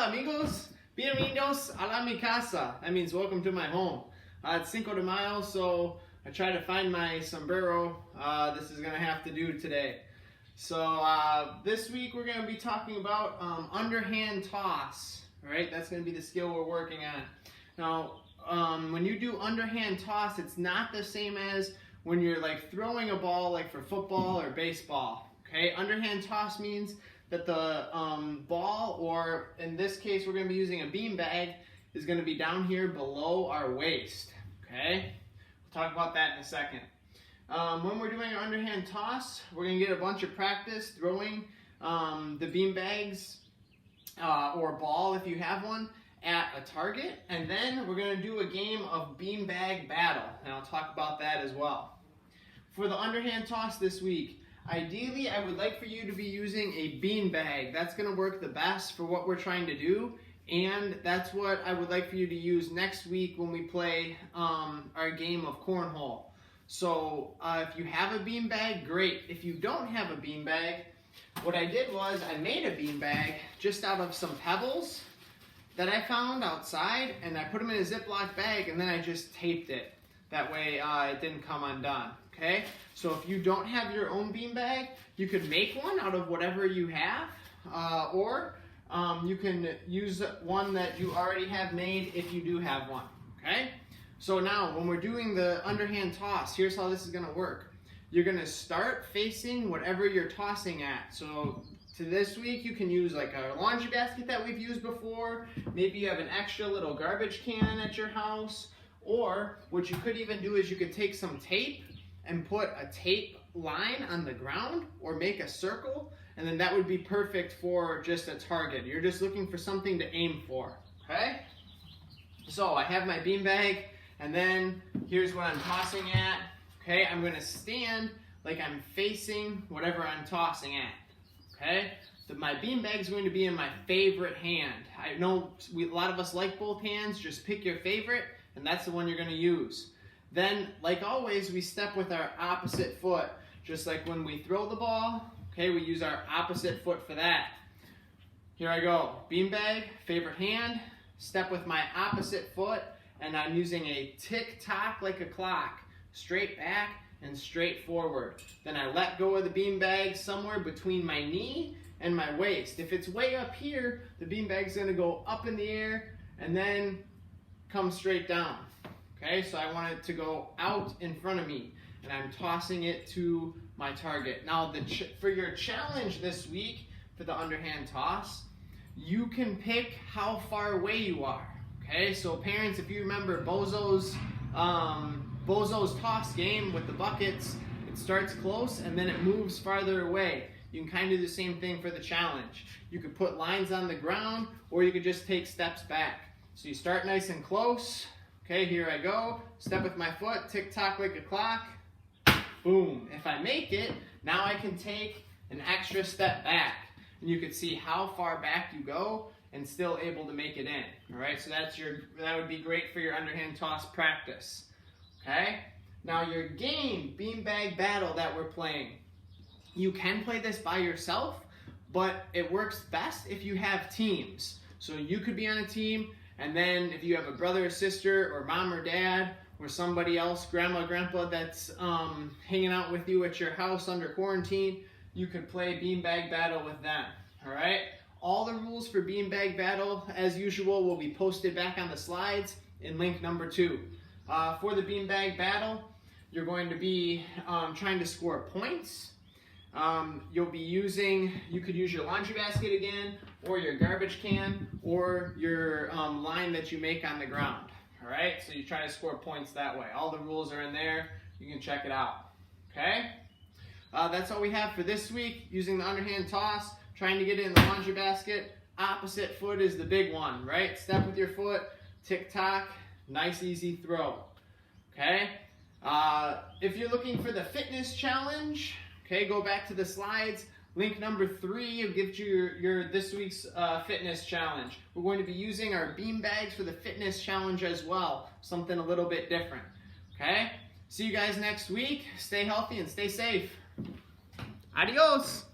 Hola amigos, bienvenidos a la mi casa. That means welcome to my home. It's Cinco de Mayo, so I tried to find my sombrero. This is gonna have to do today. So this week we're gonna be talking about underhand toss. All right, that's gonna be the skill we're working on. Now, when you do underhand toss, it's not the same as when you're like throwing a ball like for football or baseball. Okay, underhand toss means that the ball, or in this case we're going to be using a beanbag, is going to be down here below our waist. Okay, we'll talk about that in a second. When we're doing our underhand toss, we're going to get a bunch of practice throwing the beanbags or ball, if you have one, at a target, and then we're going to do a game of beanbag battle, and I'll talk about that as well. For the underhand toss this week, ideally, I would like for you to be using a beanbag. That's going to work the best for what we're trying to do, and that's what I would like for you to use next week when we play our game of cornhole. So if you have a beanbag, great. If you don't have a beanbag, what I did was I made a beanbag just out of some pebbles that I found outside, and I put them in a Ziploc bag, and then I just taped it. That way it didn't come undone. Okay, so if you don't have your own beanbag, you could make one out of whatever you have, or you can use one that you already have made if you do have one. Okay, so now when we're doing the underhand toss, here's how this is going to work. You're going to start facing whatever you're tossing at. So to this week, you can use like a laundry basket that we've used before. Maybe you have an extra little garbage can at your house, or what you could even do is you could take some tape and put a tape line on the ground or make a circle, and then that would be perfect for just a target. You're just looking for something to aim for, okay? So I have my beanbag, and then here's what I'm tossing at. Okay, I'm gonna stand like I'm facing whatever I'm tossing at, okay? My beanbag is going to be in my favorite hand. I know a lot of us like both hands. Just pick your favorite, and that's the one you're gonna use. Then, like always, we step with our opposite foot. Just like when we throw the ball, okay, we use our opposite foot for that. Here I go. Beanbag, favorite hand, step with my opposite foot, and I'm using a tick-tock like a clock. Straight back and straight forward. Then I let go of the beanbag somewhere between my knee and my waist. If it's way up here, the beanbag's gonna go up in the air and then come straight down. Okay, so I want it to go out in front of me, and I'm tossing it to my target. Now, for your challenge this week for the underhand toss, you can pick how far away you are. Okay, so parents, if you remember Bozo's toss game with the buckets, it starts close and then it moves farther away. You can kind of do the same thing for the challenge. You could put lines on the ground, or you could just take steps back. So you start nice and close. Okay, here I go. Step with my foot, tick-tock like a clock. Boom. If I make it, now I can take an extra step back. And you can see how far back you go and still able to make it in. All right, so that would be great for your underhand toss practice. Okay? Now your game, beanbag battle that we're playing, you can play this by yourself, but it works best if you have teams. So you could be on a team, and then if you have a brother or sister or mom or dad or somebody else, grandma or grandpa, that's hanging out with you at your house under quarantine, you could play beanbag battle with them, all right? All the rules for beanbag battle, as usual, will be posted back on the slides in link number 2. For the beanbag battle, you're going to be trying to score points. You could use your laundry basket again, or your garbage can, or your line that you make on the ground. All right, so you try to score points that way. All the rules are in there. You can check it out. Okay, that's all we have for this week. Using the underhand toss, trying to get it in the laundry basket. Opposite foot is the big one, right? Step with your foot, tick-tock, nice easy throw. Okay, if you're looking for the fitness challenge, okay, go back to the slides. Link number 3 will give you your this week's fitness challenge. We're going to be using our bean bags for the fitness challenge as well. Something a little bit different. Okay? See you guys next week. Stay healthy and stay safe. Adios.